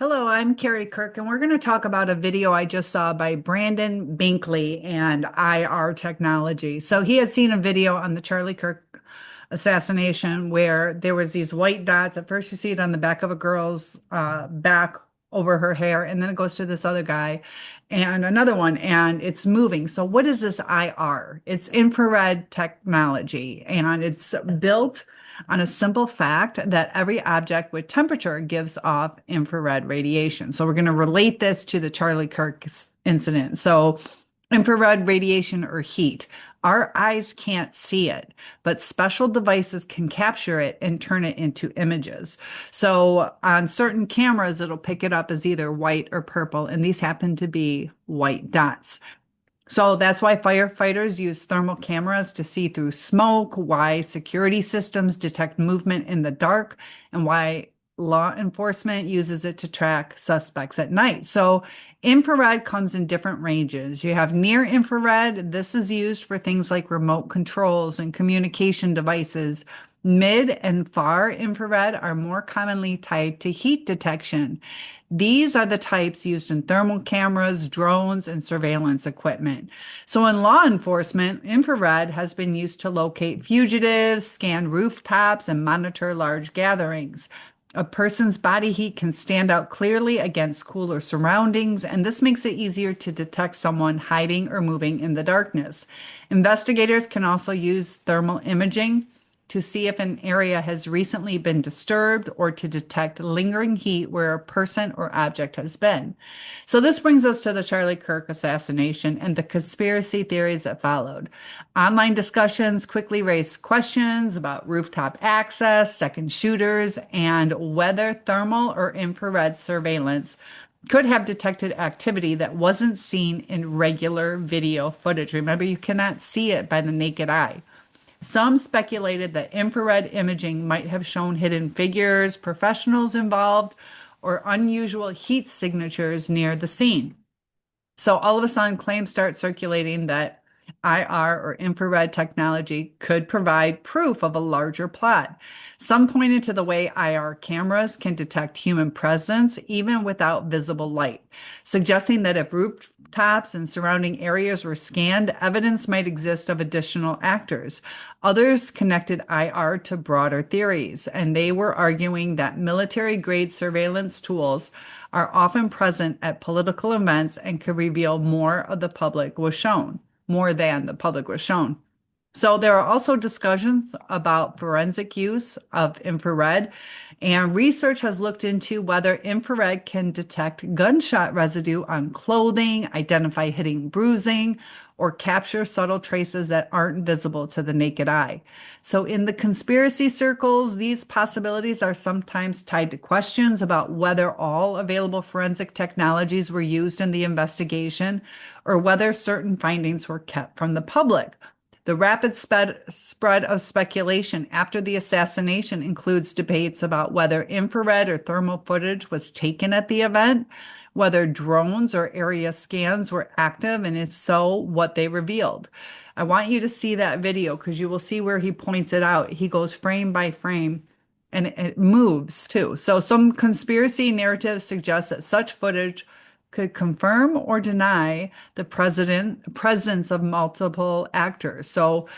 Hello, I'm Carrie Kirk, and we're going to talk about a video I just saw by Brandon Binkley and IR technology. So he had seen a video on the Charlie Kirk assassination where there was these white dots. At first, you see it on the back of a girl's back over her hair, and then it goes to this other guy and another one, and it's moving. So what is this IR? It's infrared technology, and it's built on a simple fact that every object with temperature gives off infrared radiation. So we're going to relate this to the Charlie Kirk incident. So infrared radiation or heat. Our eyes can't see it, but special devices can capture it and turn it into images. So on certain cameras, it'll pick it up as either white or purple, and these happen to be white dots. So that's why firefighters use thermal cameras to see through smoke, why security systems detect movement in the dark, and why law enforcement uses it to track suspects at night. So infrared comes in different ranges. You have near infrared. This is used for things like remote controls and communication devices. Mid and far infrared are more commonly tied to heat detection. These are the types used in thermal cameras, drones, and surveillance equipment. So, in law enforcement, infrared has been used to locate fugitives, scan rooftops, and monitor large gatherings. A person's body heat can stand out clearly against cooler surroundings, and this makes it easier to detect someone hiding or moving in the darkness. Investigators can also use thermal imaging to see if an area has recently been disturbed or to detect lingering heat where a person or object has been. So, this brings us to the Charlie Kirk assassination and the conspiracy theories that followed. Online discussions quickly raised questions about rooftop access, second shooters, and whether thermal or infrared surveillance could have detected activity that wasn't seen in regular video footage. Remember, you cannot see it by the naked eye. Some speculated that infrared imaging might have shown hidden figures, professionals involved, or unusual heat signatures near the scene. So all of a sudden, claims start circulating that IR or infrared technology could provide proof of a larger plot. Some pointed to the way IR cameras can detect human presence even without visible light, suggesting that if rooftops and surrounding areas were scanned, evidence might exist of additional actors. Others connected IR to broader theories, and they were arguing that military grade surveillance tools are often present at political events and could reveal more than the public was shown. So there are also discussions about forensic use of infrared, and research has looked into whether infrared can detect gunshot residue on clothing, identify hidden bruising, or capture subtle traces that aren't visible to the naked eye. So in the conspiracy circles, these possibilities are sometimes tied to questions about whether all available forensic technologies were used in the investigation or whether certain findings were kept from the public. The rapid spread of speculation after the assassination includes debates about whether infrared or thermal footage was taken at the event, whether drones or area scans were active, and if so, what they revealed. I want you to see that video because you will see where he points it out. He goes frame by frame and it moves too. So, some conspiracy narratives suggest that such footage could confirm or deny the presence of multiple actors. So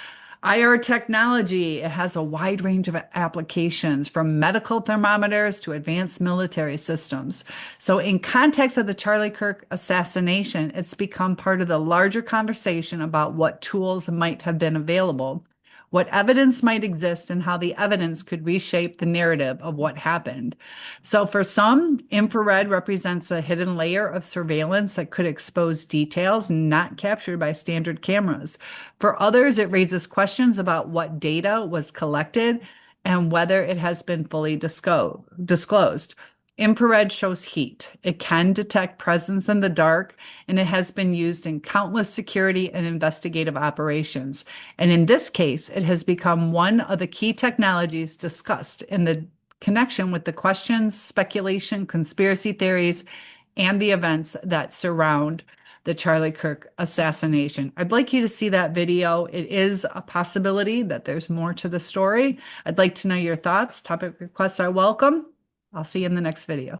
IR technology, it has a wide range of applications from medical thermometers to advanced military systems. So in context of the Charlie Kirk assassination, it's become part of the larger conversation about what tools might have been available, what evidence might exist, and how the evidence could reshape the narrative of what happened. So, for some, infrared represents a hidden layer of surveillance that could expose details not captured by standard cameras. For others, it raises questions about what data was collected and whether it has been fully disclosed. Infrared shows heat. It can detect presence in the dark, and it has been used in countless security and investigative operations. And in this case, it has become one of the key technologies discussed in the connection with the questions, speculation, conspiracy theories, and the events that surround the Charlie Kirk assassination. I'd like you to see that video. It is a possibility that there's more to the story. I'd like to know your thoughts. Topic requests are welcome. I'll see you in the next video.